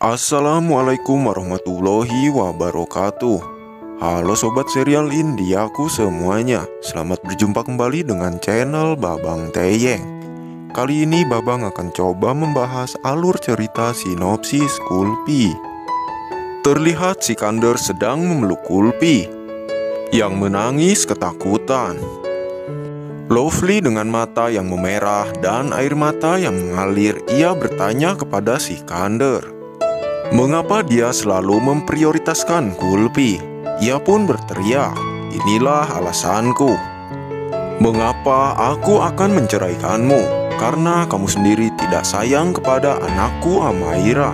Assalamualaikum warahmatullahi wabarakatuh. Halo sobat serial Indiaku semuanya. Selamat berjumpa kembali dengan channel Babang Teyeng. Kali ini Babang akan coba membahas alur cerita sinopsis Kulpi. Terlihat Sikander sedang memeluk Kulpi yang menangis ketakutan. Lovely dengan mata yang memerah dan air mata yang mengalir, ia bertanya kepada Sikander, mengapa dia selalu memprioritaskan Kulpi? Ia pun berteriak, inilah alasanku. Mengapa aku akan menceraikanmu? Karena kamu sendiri tidak sayang kepada anakku Amaira,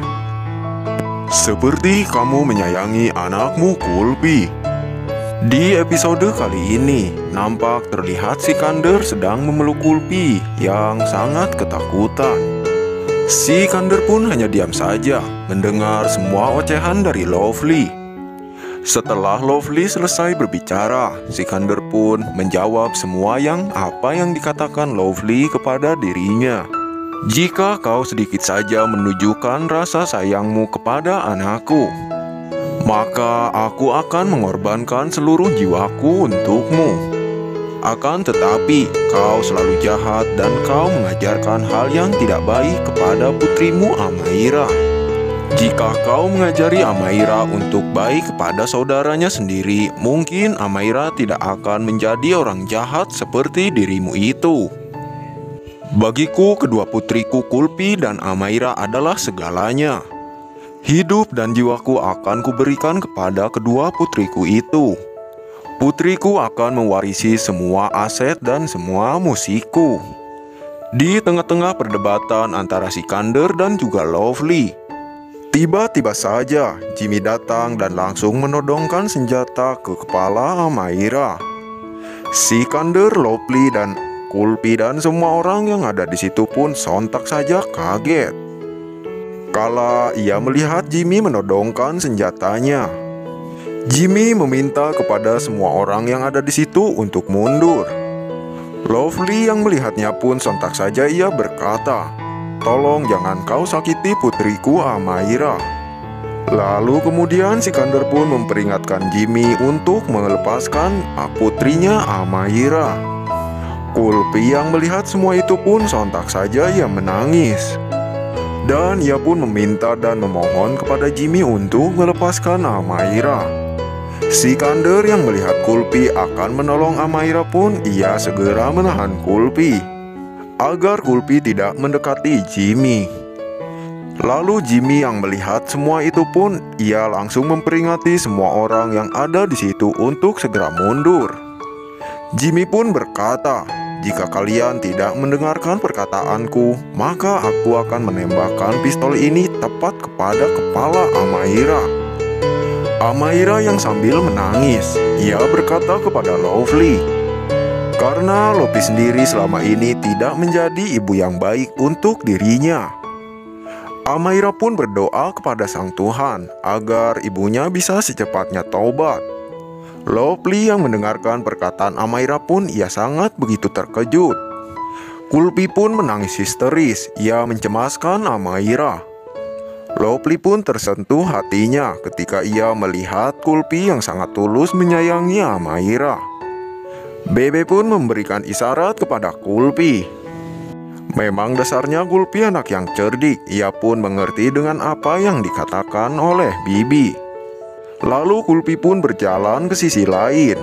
seperti kamu menyayangi anakmu Kulpi. Di episode kali ini, nampak terlihat Sikander sedang memeluk Kulpi yang sangat ketakutan. Sikander pun hanya diam saja mendengar semua ocehan dari Lovely. Setelah Lovely selesai berbicara, Sikander pun menjawab semua apa yang dikatakan Lovely kepada dirinya. Jika kau sedikit saja menunjukkan rasa sayangmu kepada anakku, maka aku akan mengorbankan seluruh jiwaku untukmu. Akan tetapi, kau selalu jahat dan kau mengajarkan hal yang tidak baik kepada putrimu Amaira. Jika kau mengajari Amaira untuk baik kepada saudaranya sendiri, mungkin Amaira tidak akan menjadi orang jahat seperti dirimu itu. Bagiku, kedua putriku Kulpi dan Amaira adalah segalanya. Hidup dan jiwaku akan kuberikan kepada kedua putriku itu. Putriku akan mewarisi semua aset dan semua musikku. Di tengah-tengah perdebatan antara Sikander dan juga Lovely, tiba-tiba saja Jimmy datang dan langsung menodongkan senjata ke kepala Amaira. Sikander, Lovely, dan Kulpi dan semua orang yang ada di situ pun sontak saja kaget kala ia melihat Jimmy menodongkan senjatanya. Jimmy meminta kepada semua orang yang ada di situ untuk mundur. Lovely yang melihatnya pun sontak saja ia berkata, tolong jangan kau sakiti putriku Amaira. Lalu kemudian Sikander pun memperingatkan Jimmy untuk melepaskan putrinya Amaira. Kulpi yang melihat semua itu pun sontak saja ia menangis. Dan ia pun meminta dan memohon kepada Jimmy untuk melepaskan Amaira. Sikander yang melihat Kulpi akan menolong Amaira pun ia segera menahan Kulpi agar Kulpi tidak mendekati Jimmy. Lalu Jimmy yang melihat semua itu pun ia langsung memperingati semua orang yang ada di situ untuk segera mundur. Jimmy pun berkata, jika kalian tidak mendengarkan perkataanku, maka aku akan menembakkan pistol ini tepat kepada kepala Amaira. Amaira yang sambil menangis, ia berkata kepada Lovely, karena Lovely sendiri selama ini tidak menjadi ibu yang baik untuk dirinya. Amaira pun berdoa kepada Sang Tuhan agar ibunya bisa secepatnya taubat. Lovely yang mendengarkan perkataan Amaira pun ia sangat begitu terkejut. Kulpi pun menangis histeris, ia mencemaskan Amaira. Lovely pun tersentuh hatinya ketika ia melihat Kulpi yang sangat tulus menyayangi Amaira. Bebe pun memberikan isyarat kepada Kulpi. Memang dasarnya Kulpi anak yang cerdik, ia pun mengerti dengan apa yang dikatakan oleh Bibi. Lalu Kulpi pun berjalan ke sisi lain.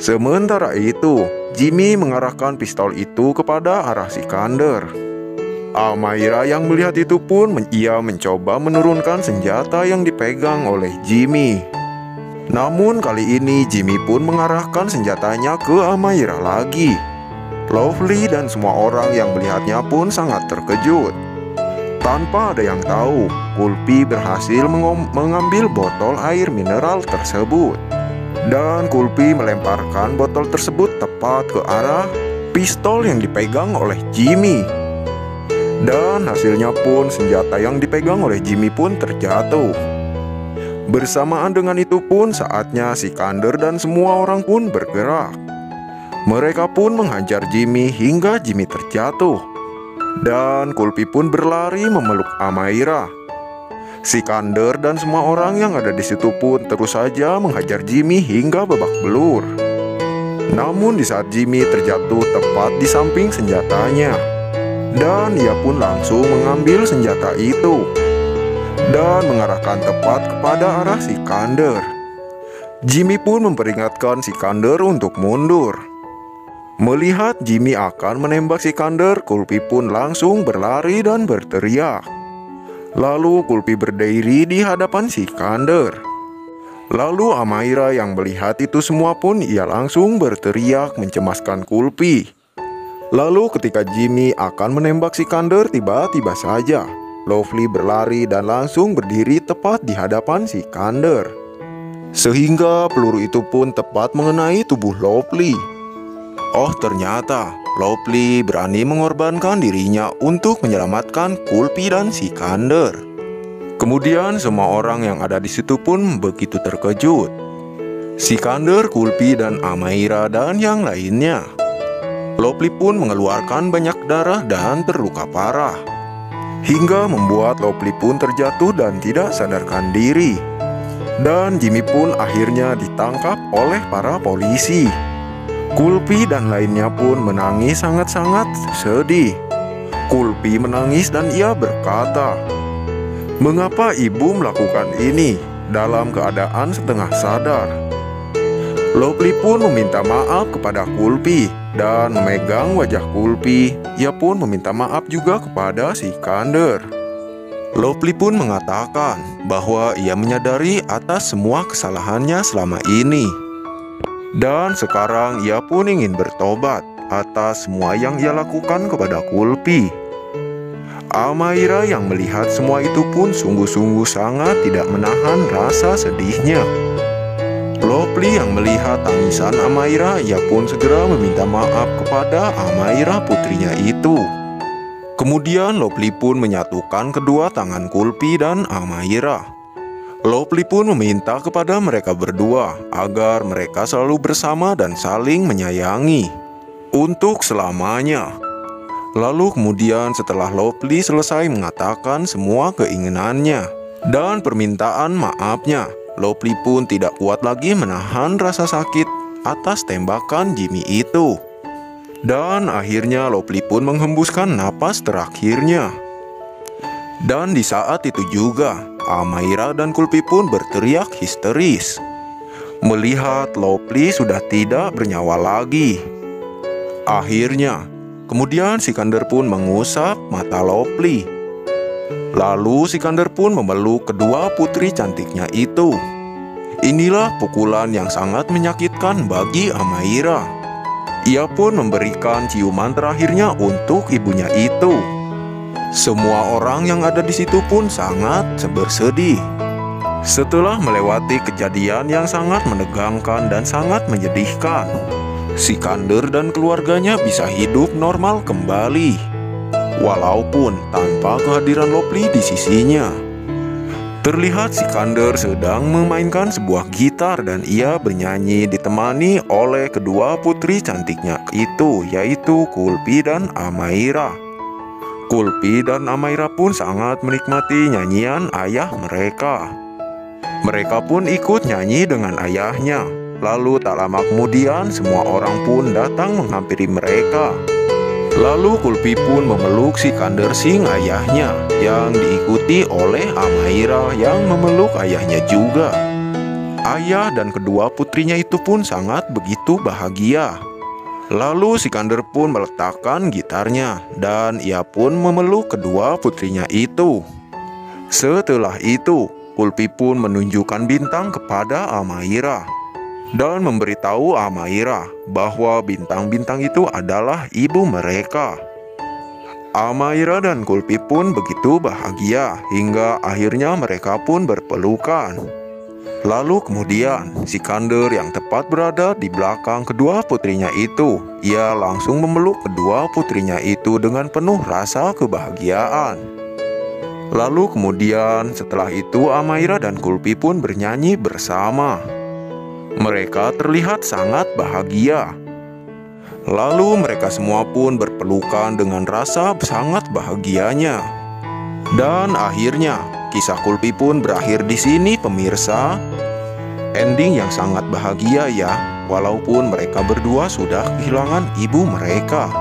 Sementara itu, Jimmy mengarahkan pistol itu kepada arah Sikander. Amaira yang melihat itu pun ia mencoba menurunkan senjata yang dipegang oleh Jimmy. Namun kali ini Jimmy pun mengarahkan senjatanya ke Amaira lagi. Lovely dan semua orang yang melihatnya pun sangat terkejut. Tanpa ada yang tahu, Kulpi berhasil mengambil botol air mineral tersebut. Dan Kulpi melemparkan botol tersebut tepat ke arah pistol yang dipegang oleh Jimmy. Dan hasilnya pun senjata yang dipegang oleh Jimmy pun terjatuh. Bersamaan dengan itu pun saatnya Sikander dan semua orang pun bergerak. Mereka pun menghajar Jimmy hingga Jimmy terjatuh. Dan Kulpi pun berlari memeluk Amaira. Sikander dan semua orang yang ada di situ pun terus saja menghajar Jimmy hingga babak belur. Namun di saat Jimmy terjatuh tepat di samping senjatanya, dan ia pun langsung mengambil senjata itu dan mengarahkan tepat kepada arah Sikander. Jimmy pun memperingatkan Sikander untuk mundur. Melihat Jimmy akan menembak Sikander, Kulpi pun langsung berlari dan berteriak. Lalu Kulpi berdiri di hadapan Sikander. Lalu Amaira yang melihat itu semua pun ia langsung berteriak mencemaskan Kulpi. Lalu ketika Jimmy akan menembak Sikander, tiba-tiba saja Lovely berlari dan langsung berdiri tepat di hadapan Sikander. Sehingga peluru itu pun tepat mengenai tubuh Lovely. Oh, ternyata Lovely berani mengorbankan dirinya untuk menyelamatkan Kulpi dan Sikander. Kemudian semua orang yang ada di situ pun begitu terkejut. Sikander, Kulpi, dan Amaira dan yang lainnya. Lovely pun mengeluarkan banyak darah dan terluka parah, hingga membuat Lovely pun terjatuh dan tidak sadarkan diri. Dan Jimmy pun akhirnya ditangkap oleh para polisi. Kulpi dan lainnya pun menangis sangat-sangat sedih. Kulpi menangis dan ia berkata, "Mengapa ibu melakukan ini dalam keadaan setengah sadar?" Lovely pun meminta maaf kepada Kulpi dan memegang wajah Kulpi. Ia pun meminta maaf juga kepada Sikander. Lovely pun mengatakan bahwa ia menyadari atas semua kesalahannya selama ini. Dan sekarang ia pun ingin bertobat atas semua yang ia lakukan kepada Kulpi. Amaira yang melihat semua itu pun sungguh-sungguh sangat tidak menahan rasa sedihnya. Lovely yang melihat tangisan Amaira, ia pun segera meminta maaf kepada Amaira putrinya itu. Kemudian Lovely pun menyatukan kedua tangan Kulpi dan Amaira. Lovely pun meminta kepada mereka berdua agar mereka selalu bersama dan saling menyayangi untuk selamanya. Lalu kemudian setelah Lovely selesai mengatakan semua keinginannya dan permintaan maafnya, Lovely pun tidak kuat lagi menahan rasa sakit atas tembakan Jimmy itu. Dan akhirnya Lovely pun menghembuskan napas terakhirnya. Dan di saat itu juga Amaira dan Kulpi pun berteriak histeris melihat Lovely sudah tidak bernyawa lagi. Akhirnya kemudian Sikander pun mengusap mata Lovely. Lalu Sikander pun memeluk kedua putri cantiknya itu. Inilah pukulan yang sangat menyakitkan bagi Amaira. Ia pun memberikan ciuman terakhirnya untuk ibunya itu. Semua orang yang ada di situ pun sangat bersedih. Setelah melewati kejadian yang sangat menegangkan dan sangat menyedihkan, Sikander dan keluarganya bisa hidup normal kembali, walaupun tanpa kehadiran Lovely di sisinya. Terlihat Sikander sedang memainkan sebuah gitar dan ia bernyanyi ditemani oleh kedua putri cantiknya itu, yaitu Kulpi dan Amaira. Kulpi dan Amaira pun sangat menikmati nyanyian ayah mereka. Mereka pun ikut nyanyi dengan ayahnya. Lalu tak lama kemudian semua orang pun datang menghampiri mereka. Lalu Kulpi pun memeluk Sikander Singh ayahnya, yang diikuti oleh Amaira yang memeluk ayahnya juga. Ayah dan kedua putrinya itu pun sangat begitu bahagia. Lalu Sikander pun meletakkan gitarnya dan ia pun memeluk kedua putrinya itu. Setelah itu, Kulpi pun menunjukkan bintang kepada Amaira dan memberitahu Amaira bahwa bintang-bintang itu adalah ibu mereka. Amaira dan Kulpi pun begitu bahagia hingga akhirnya mereka pun berpelukan. Lalu kemudian Sikander yang tepat berada di belakang kedua putrinya itu, ia langsung memeluk kedua putrinya itu dengan penuh rasa kebahagiaan. Lalu kemudian setelah itu Amaira dan Kulpi pun bernyanyi bersama. Mereka terlihat sangat bahagia. Lalu mereka semua pun berpelukan dengan rasa sangat bahagianya. Dan akhirnya Kisah Kulfi pun berakhir di sini pemirsa. Ending yang sangat bahagia ya, walaupun mereka berdua sudah kehilangan ibu mereka.